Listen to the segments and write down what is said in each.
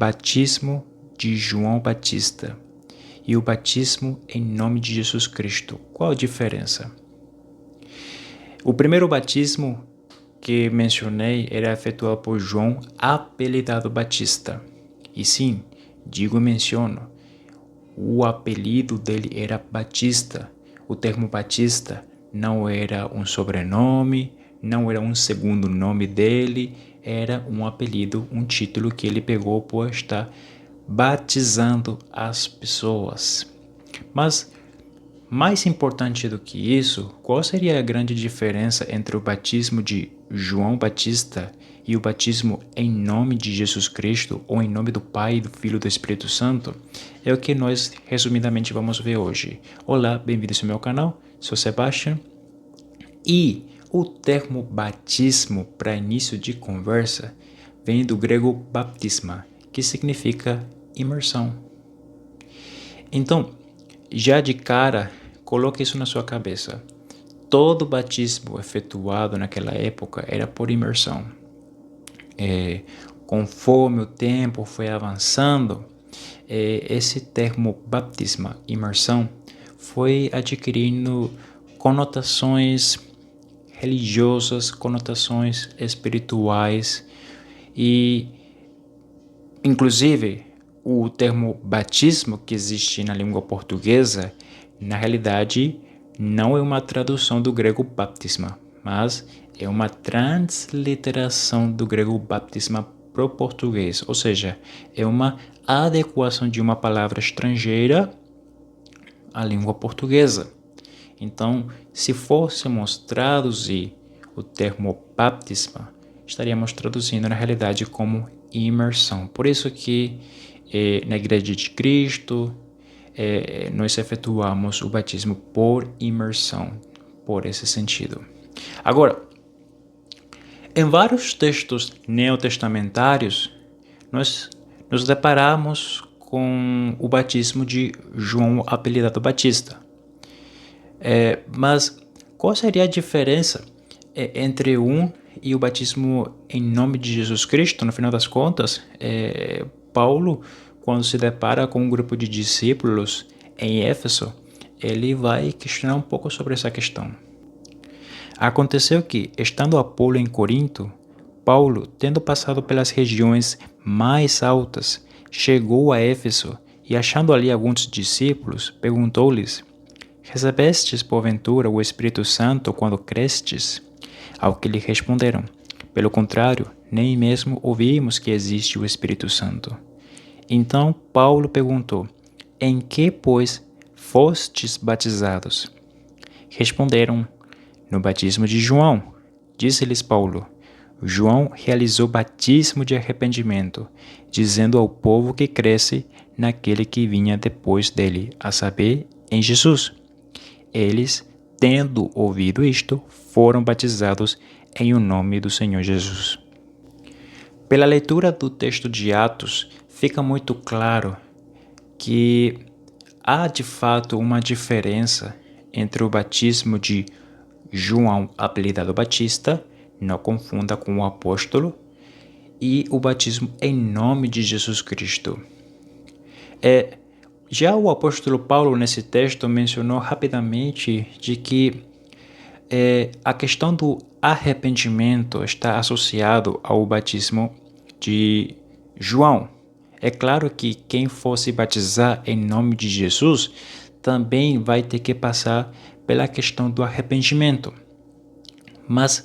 batismo de João Batista e o batismo em nome de Jesus Cristo. Qual a diferença? O primeiro batismo que mencionei era efetuado por João, apelidado Batista. E sim, digo e menciono, o apelido dele era Batista. O termo Batista não era um sobrenome, não era um segundo nome dele, era um apelido, um título que ele pegou por estar batizando as pessoas. Mas, mais importante do que isso, qual seria a grande diferença entre o batismo de João Batista e o batismo em nome de Jesus Cristo, ou em nome do Pai, do Filho e do Espírito Santo? É o que nós, resumidamente, vamos ver hoje. Olá, bem-vindos ao meu canal, sou Sebastian. E o termo batismo, para início de conversa, vem do grego baptisma, que significa imersão. Então, já de cara, coloque isso na sua cabeça. Todo batismo efetuado naquela época era por imersão. Conforme o tempo foi avançando, esse termo baptisma, imersão, foi adquirindo conotações religiosas, conotações espirituais e, inclusive, o termo batismo que existe na língua portuguesa, na realidade, não é uma tradução do grego baptisma, mas é uma transliteração do grego baptisma para o português, ou seja, é uma adequação de uma palavra estrangeira à língua portuguesa. Então, se fôssemos traduzir o termo baptisma, estaríamos traduzindo na realidade como imersão. Por isso que na Igreja de Cristo, nós efetuamos o batismo por imersão, por esse sentido. Agora, em vários textos neotestamentários, nós nos deparamos com o batismo de João, apelidado Batista. Mas qual seria a diferença entre um e o batismo em nome de Jesus Cristo? No final das contas, Paulo, quando se depara com um grupo de discípulos em Éfeso, ele vai questionar um pouco sobre essa questão. Aconteceu que, estando Apolo em Corinto, Paulo, tendo passado pelas regiões mais altas, chegou a Éfeso e, achando ali alguns discípulos, perguntou-lhes: recebestes, porventura, o Espírito Santo quando crestes? Ao que lhe responderam: pelo contrário, nem mesmo ouvimos que existe o Espírito Santo. Então Paulo perguntou: em que, pois, fostes batizados? Responderam: no batismo de João. Disse-lhes Paulo: João realizou batismo de arrependimento, dizendo ao povo que cresce naquele que vinha depois dele, a saber, em Jesus. Eles, tendo ouvido isto, foram batizados em o nome do Senhor Jesus. Pela leitura do texto de Atos, fica muito claro que há de fato uma diferença entre o batismo de João, apelidado Batista, não confunda com o apóstolo, e o batismo em nome de Jesus Cristo. Já o apóstolo Paulo, nesse texto, mencionou rapidamente de que a questão do arrependimento está associado ao batismo de João. É claro que quem fosse batizar em nome de Jesus também vai ter que passar pela questão do arrependimento. Mas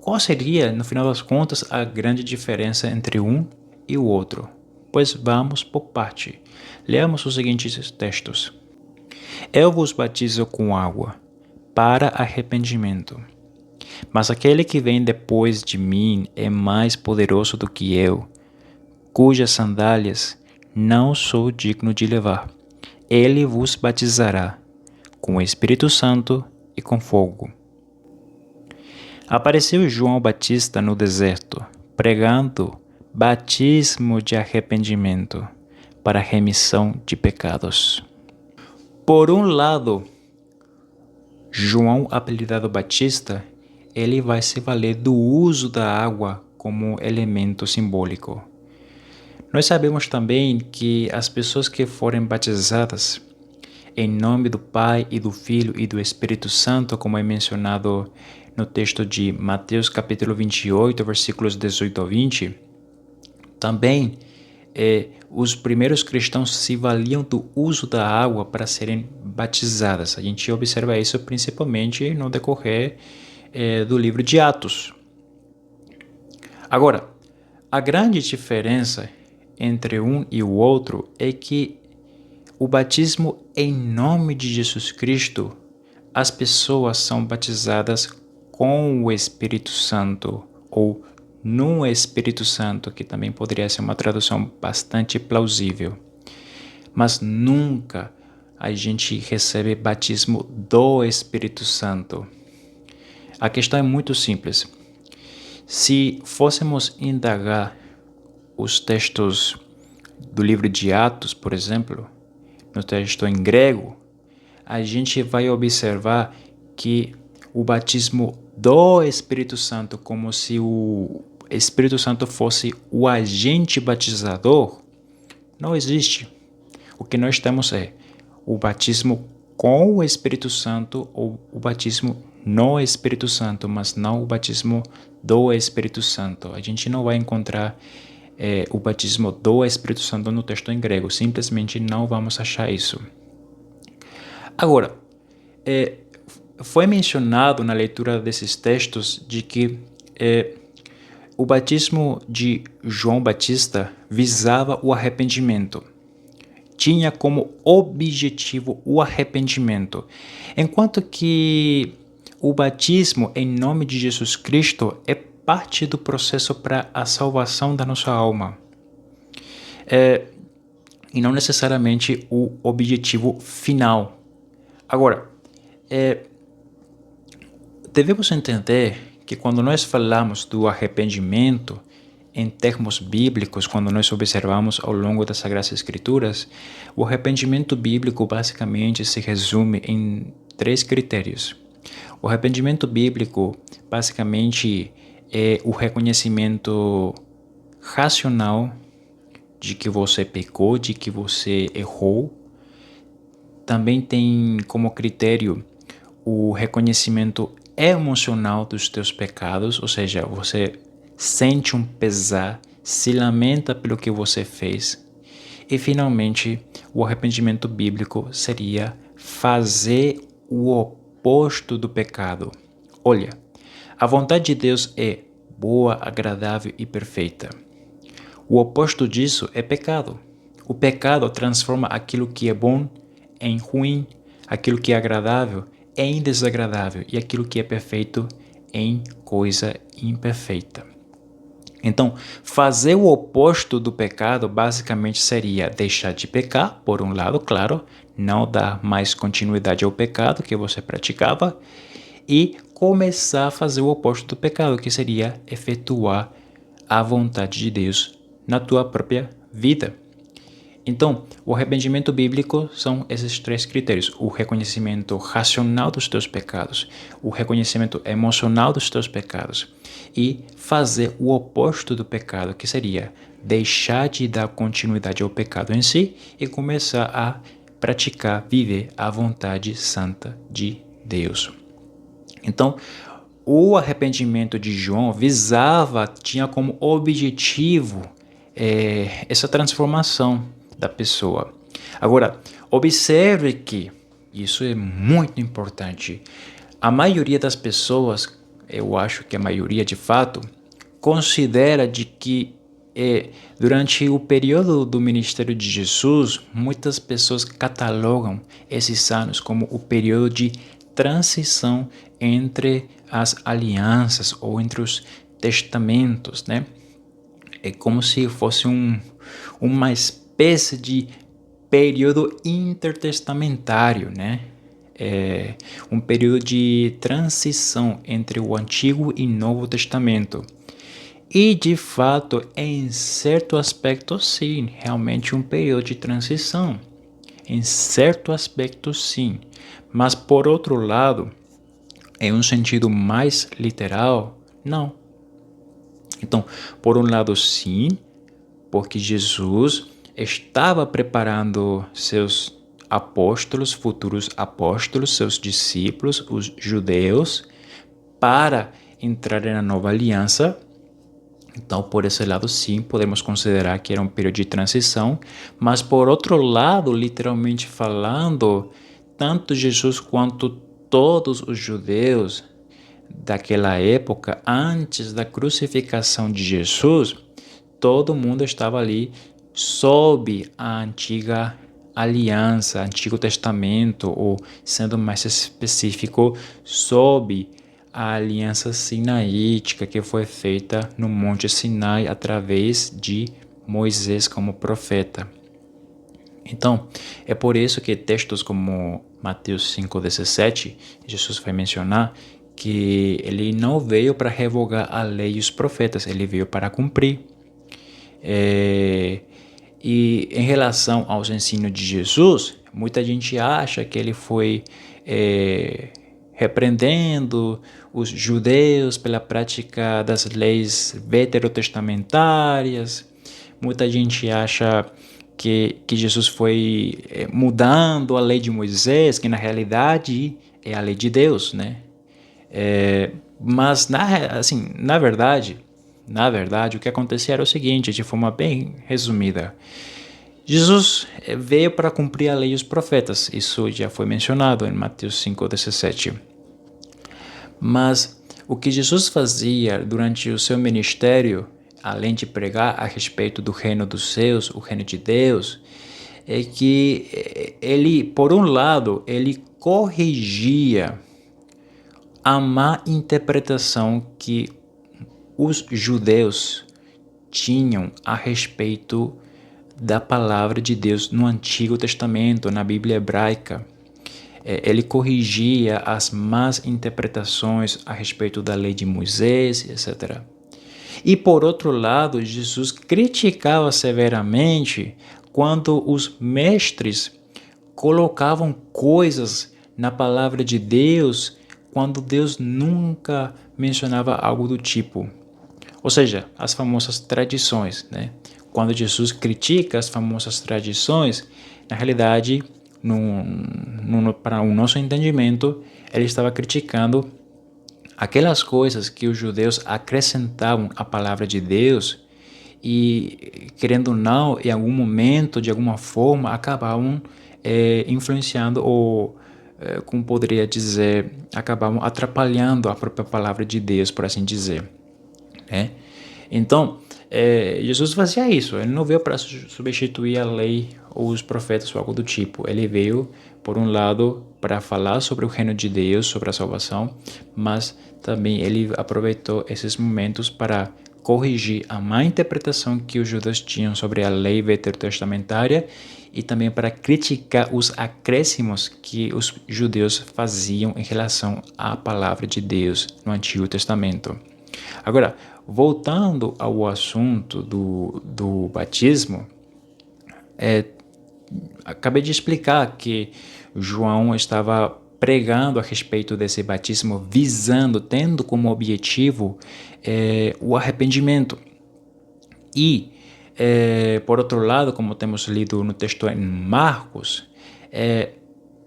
qual seria, no final das contas, a grande diferença entre um e o outro? Pois vamos por parte. Leamos os seguintes textos. Eu vos batizo com água, para arrependimento. Mas aquele que vem depois de mim é mais poderoso do que eu, cujas sandálias não sou digno de levar. Ele vos batizará com o Espírito Santo e com fogo. Apareceu João Batista no deserto, pregando batismo de arrependimento para a remissão de pecados. Por um lado, João, apelidado Batista, ele vai se valer do uso da água como elemento simbólico. Nós sabemos também que as pessoas que forem batizadas em nome do Pai e do Filho e do Espírito Santo, como é mencionado no texto de Mateus capítulo 28, versículos 18 a 20, também os primeiros cristãos se valiam do uso da água para serem batizadas. A gente observa isso principalmente no decorrer do livro de Atos. Agora, a grande diferença entre um e o outro é que o batismo em nome de Jesus Cristo, as pessoas são batizadas com o Espírito Santo ou no Espírito Santo, que também poderia ser uma tradução bastante plausível. Mas nunca a gente recebe batismo do Espírito Santo. A questão é muito simples. Se fôssemos indagar os textos do livro de Atos, por exemplo, no texto em grego, a gente vai observar que o batismo do Espírito Santo, como se o Espírito Santo fosse o agente batizador, não existe. O que nós temos é o batismo com o Espírito Santo ou o batismo no Espírito Santo, mas não o batismo do Espírito Santo. A gente não vai encontrar o batismo do Espírito Santo no texto em grego, simplesmente não vamos achar isso. Agora, foi mencionado na leitura desses textos de que o batismo de João Batista visava o arrependimento. Tinha como objetivo o arrependimento, enquanto que o batismo em nome de Jesus Cristo é parte do processo para a salvação da nossa alma. E não necessariamente o objetivo final. Agora, devemos entender que quando nós falamos do arrependimento, em termos bíblicos, quando nós observamos ao longo das Sagradas Escrituras, o arrependimento bíblico basicamente se resume em 3 critérios. O arrependimento bíblico basicamente é o reconhecimento racional de que você pecou, de que você errou. Também tem como critério o reconhecimento emocional dos teus pecados, ou seja, você sente um pesar, se lamenta pelo que você fez. E finalmente, o arrependimento bíblico seria fazer o oposto do pecado. Olha, a vontade de Deus é boa, agradável e perfeita. O oposto disso é pecado. O pecado transforma aquilo que é bom em ruim, aquilo que é agradável em desagradável e aquilo que é perfeito em coisa imperfeita. Então, fazer o oposto do pecado basicamente seria deixar de pecar, por um lado, claro, não dar mais continuidade ao pecado que você praticava e começar a fazer o oposto do pecado, que seria efetuar a vontade de Deus na tua própria vida. Então, o arrependimento bíblico são esses 3 critérios: o reconhecimento racional dos teus pecados, o reconhecimento emocional dos teus pecados e fazer o oposto do pecado, que seria deixar de dar continuidade ao pecado em si e começar a praticar, viver a vontade santa de Deus. Então, o arrependimento de João tinha como objetivo essa transformação da pessoa. Agora, observe que isso é muito importante. A maioria das pessoas, eu acho que a maioria de fato, considera de que durante o período do ministério de Jesus, muitas pessoas catalogam esses anos como o período de transição entre as alianças ou entre os testamentos, né? É como se fosse uma espécie de período intertestamentário, né? É um período de transição entre o Antigo e Novo Testamento. E, de fato, em certo aspecto, sim, realmente um período de transição. Em certo aspecto, sim. Mas, por outro lado, em um sentido mais literal, não. Então, por um lado, sim, porque Jesus estava preparando seus apóstolos, futuros apóstolos, seus discípulos, os judeus, para entrar na nova aliança. Então, por esse lado, sim, podemos considerar que era um período de transição, mas por outro lado, literalmente falando, tanto Jesus quanto todos os judeus daquela época, antes da crucificação de Jesus, todo mundo estava ali sob a antiga aliança, Antigo Testamento, ou sendo mais específico, sob a aliança sinaítica que foi feita no Monte Sinai através de Moisés como profeta. Então, é por isso que textos como Mateus 5,17, Jesus vai mencionar que ele não veio para revogar a lei e os profetas, ele veio para cumprir. E em relação aos ensinos de Jesus, muita gente acha que ele foi repreendendo os judeus pela prática das leis veterotestamentárias. Muita gente acha que Jesus foi mudando a lei de Moisés, que na realidade é a lei de Deus, né? Mas na verdade, o que acontecia era o seguinte, de forma bem resumida. Jesus veio para cumprir a lei e os profetas. Isso já foi mencionado em Mateus 5,17. Mas o que Jesus fazia durante o seu ministério, além de pregar a respeito do reino dos céus, o reino de Deus, é que ele, por um lado, ele corrigia a má interpretação que os judeus tinham a respeito da palavra de Deus no Antigo Testamento, na Bíblia hebraica. Ele corrigia as más interpretações a respeito da lei de Moisés, etc. E por outro lado, Jesus criticava severamente quando os mestres colocavam coisas na palavra de Deus quando Deus nunca mencionava algo do tipo. Ou seja, as famosas tradições, né? Quando Jesus critica as famosas tradições, na realidade, para o nosso entendimento, ele estava criticando aquelas coisas que os judeus acrescentavam à palavra de Deus e, querendo ou não, em algum momento, de alguma forma, acabavam influenciando ou, como poderia dizer, acabavam atrapalhando a própria palavra de Deus, por assim dizer. Né? Então, Jesus fazia isso. Ele não veio para substituir a lei ou os profetas ou algo do tipo. Ele veio, por um lado, para falar sobre o reino de Deus, sobre a salvação, mas também ele aproveitou esses momentos para corrigir a má interpretação que os judeus tinham sobre a lei veterotestamentária e também para criticar os acréscimos que os judeus faziam em relação à palavra de Deus no Antigo Testamento. Agora, voltando ao assunto do batismo, acabei de explicar que João estava pregando a respeito desse batismo, tendo como objetivo o arrependimento. E, por outro lado, como temos lido no texto em Marcos,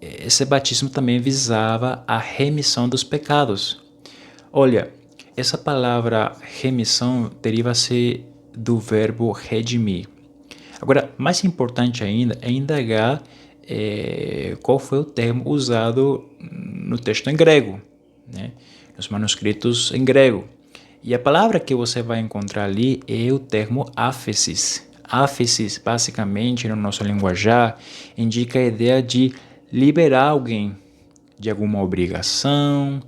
esse batismo também visava a remissão dos pecados. Olha, essa palavra remissão deriva-se do verbo redimir. Agora, mais importante ainda é indagar qual foi o termo usado no texto em grego, né? Nos manuscritos em grego. E a palavra que você vai encontrar ali é o termo áfesis. Áfesis, basicamente, no nosso linguajar, indica a ideia de liberar alguém de alguma obrigação,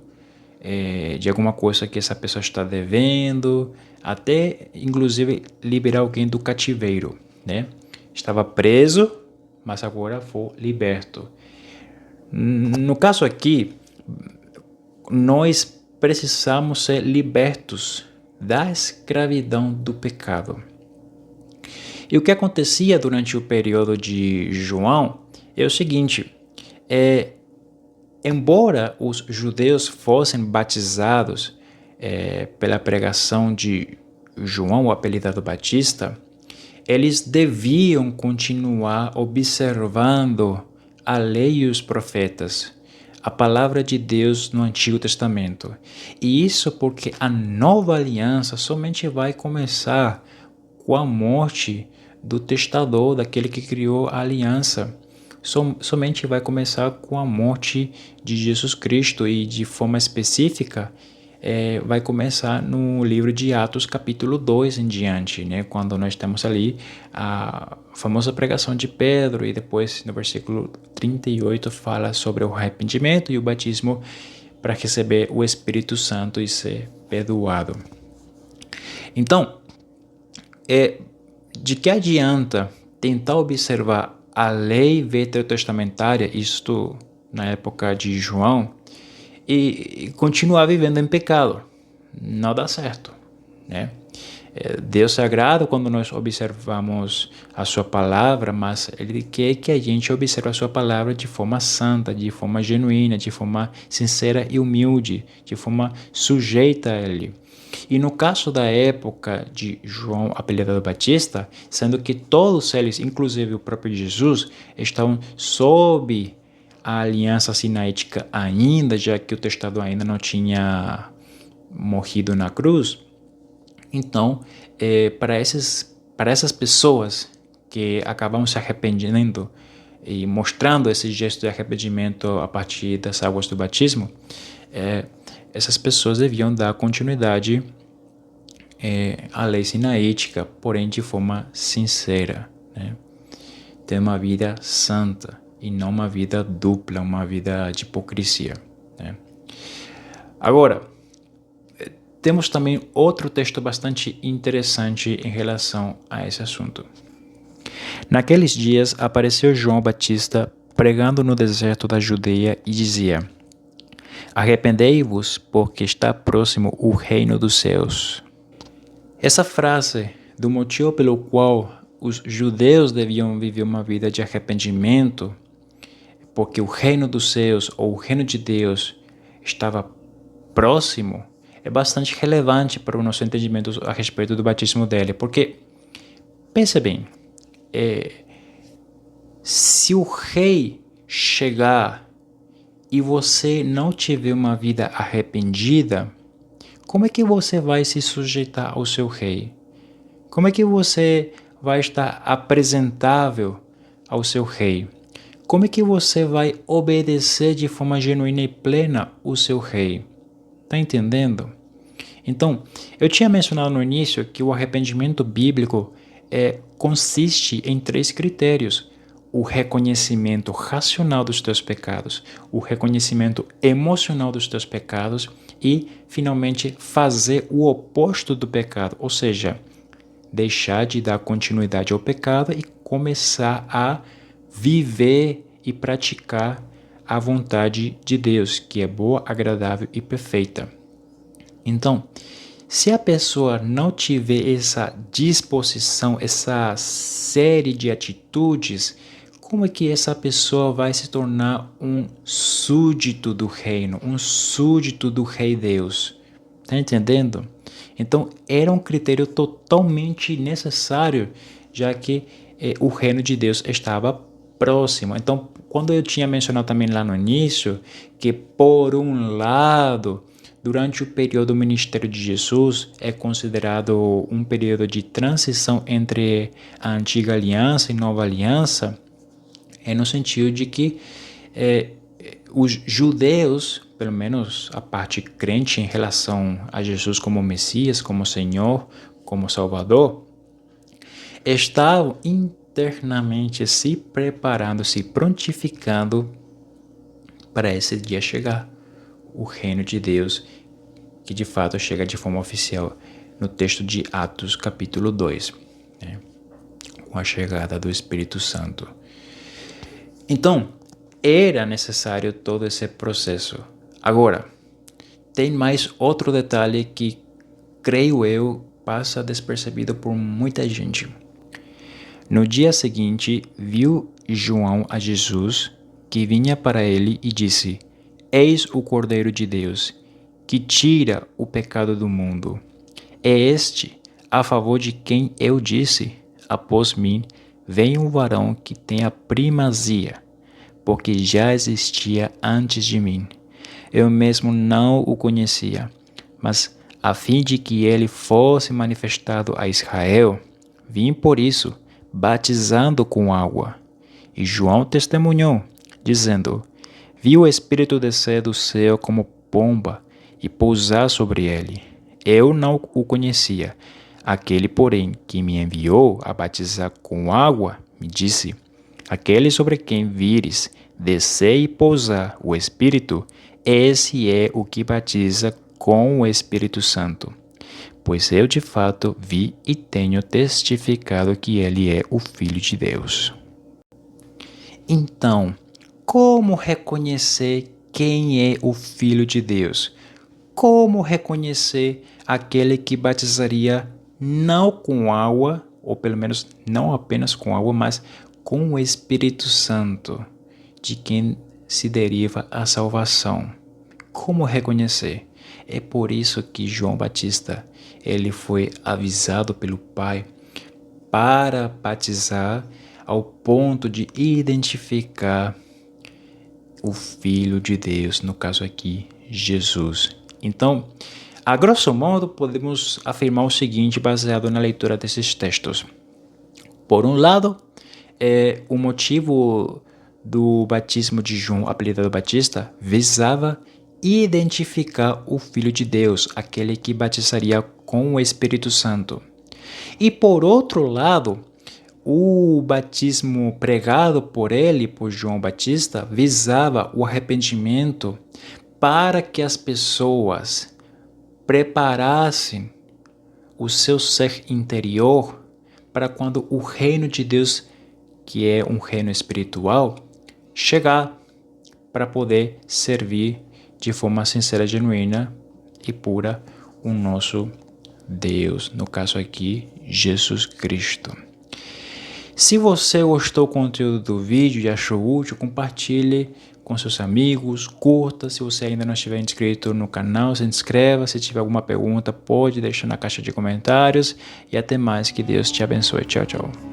de alguma coisa que essa pessoa está devendo, até inclusive liberar alguém do cativeiro, né? Estava preso, mas agora foi liberto. No caso aqui, nós precisamos ser libertos da escravidão do pecado. E o que acontecia durante o período de João é o seguinte: embora os judeus fossem batizados pela pregação de João, o apelidado Batista, eles deviam continuar observando a lei e os profetas, a palavra de Deus no Antigo Testamento. E isso porque a nova aliança somente vai começar com a morte do testador, daquele que criou a aliança. Somente vai começar com a morte de Jesus Cristo e, de forma específica, vai começar no livro de Atos, capítulo 2 em diante, né? Quando nós temos ali a famosa pregação de Pedro, e depois no versículo 38 fala sobre o arrependimento e o batismo para receber o Espírito Santo e ser perdoado. Então, de que adianta tentar observar a lei veterotestamentária, isto na época de João, e continuar vivendo em pecado? Não dá certo, né? Deus é agrado quando nós observamos a sua palavra, mas Ele quer que a gente observe a sua palavra de forma santa, de forma genuína, de forma sincera e humilde, de forma sujeita a Ele. E no caso da época de João, apelidado Batista, sendo que todos eles, inclusive o próprio Jesus, estavam sob a aliança sinaítica ainda, já que o testador ainda não tinha morrido na cruz. Então, para essas pessoas que acabam se arrependendo e mostrando esse gesto de arrependimento a partir das águas do batismo, essas pessoas deviam dar continuidade à lei sinaítica, porém de forma sincera, né? Ter uma vida santa e não uma vida dupla, uma vida de hipocrisia, né? Agora, temos também outro texto bastante interessante em relação a esse assunto. Naqueles dias apareceu João Batista pregando no deserto da Judeia e dizia: arrependei-vos, porque está próximo o reino dos céus. Essa frase, do motivo pelo qual os judeus deviam viver uma vida de arrependimento, porque o reino dos céus ou o reino de Deus estava próximo, é bastante relevante para o nosso entendimento a respeito do batismo dele. Porque, pense bem, se o rei chegar e você não tiver uma vida arrependida, como é que você vai se sujeitar ao seu rei? Como é que você vai estar apresentável ao seu rei? Como é que você vai obedecer de forma genuína e plena o seu rei? Está entendendo? Então, eu tinha mencionado no início que o arrependimento bíblico consiste em 3 critérios: o reconhecimento racional dos teus pecados, o reconhecimento emocional dos teus pecados e, finalmente, fazer o oposto do pecado, ou seja, deixar de dar continuidade ao pecado e começar a viver e praticar a vontade de Deus, que é boa, agradável e perfeita. Então, se a pessoa não tiver essa disposição, essa série de atitudes, como é que essa pessoa vai se tornar um súdito do reino, um súdito do Rei Deus? Está entendendo? Então, era um critério totalmente necessário, já que o reino de Deus estava próximo. Então, quando eu tinha mencionado também lá no início, que por um lado, durante o período do ministério de Jesus, é considerado um período de transição entre a antiga aliança e nova aliança, é no sentido de que os judeus, pelo menos a parte crente em relação a Jesus como Messias, como Senhor, como Salvador, estavam internamente se preparando, se prontificando para esse dia chegar. O reino de Deus, que de fato chega de forma oficial no texto de Atos capítulo 2, né? Com a chegada do Espírito Santo. Então, era necessário todo esse processo. Agora, tem mais outro detalhe que, creio eu, passa despercebido por muita gente. No dia seguinte, viu João a Jesus, que vinha para ele, e disse: eis o Cordeiro de Deus, que tira o pecado do mundo. É este a favor de quem eu disse: após mim vem um varão que tem a primazia, porque já existia antes de mim. Eu mesmo não o conhecia, mas a fim de que ele fosse manifestado a Israel, vim por isso, batizando com água. E João testemunhou, dizendo: Vi o Espírito descer do céu como pomba e pousar sobre ele. Eu não o conhecia. Aquele, porém, que me enviou a batizar com água, me disse: Aquele sobre quem vires descer e pousar o Espírito, esse é o que batiza com o Espírito Santo. Pois eu de fato vi e tenho testificado que ele é o Filho de Deus. Então, como reconhecer quem é o Filho de Deus? Como reconhecer aquele que batizaria não com água, ou pelo menos não apenas com água, mas com o Espírito Santo, de quem se deriva a salvação? Como reconhecer? É por isso que João Batista, ele foi avisado pelo Pai para batizar ao ponto de identificar o Filho de Deus, no caso aqui, Jesus. Então, a grosso modo, podemos afirmar o seguinte, baseado na leitura desses textos. Por um lado, o motivo do batismo de João, apelidado Batista, visava identificar o Filho de Deus, aquele que batizaria com o Espírito Santo. E por outro lado, o batismo pregado por ele, por João Batista, visava o arrependimento para que as pessoas preparassem o seu ser interior para quando o reino de Deus, que é um reino espiritual, chegar para poder servir de forma sincera, genuína e pura o nosso Deus, no caso aqui, Jesus Cristo. Se você gostou do conteúdo do vídeo e achou útil, compartilhe com seus amigos, curta. Se você ainda não estiver inscrito no canal, se inscreva. Se tiver alguma pergunta, pode deixar na caixa de comentários. E até mais, que Deus te abençoe. Tchau, tchau.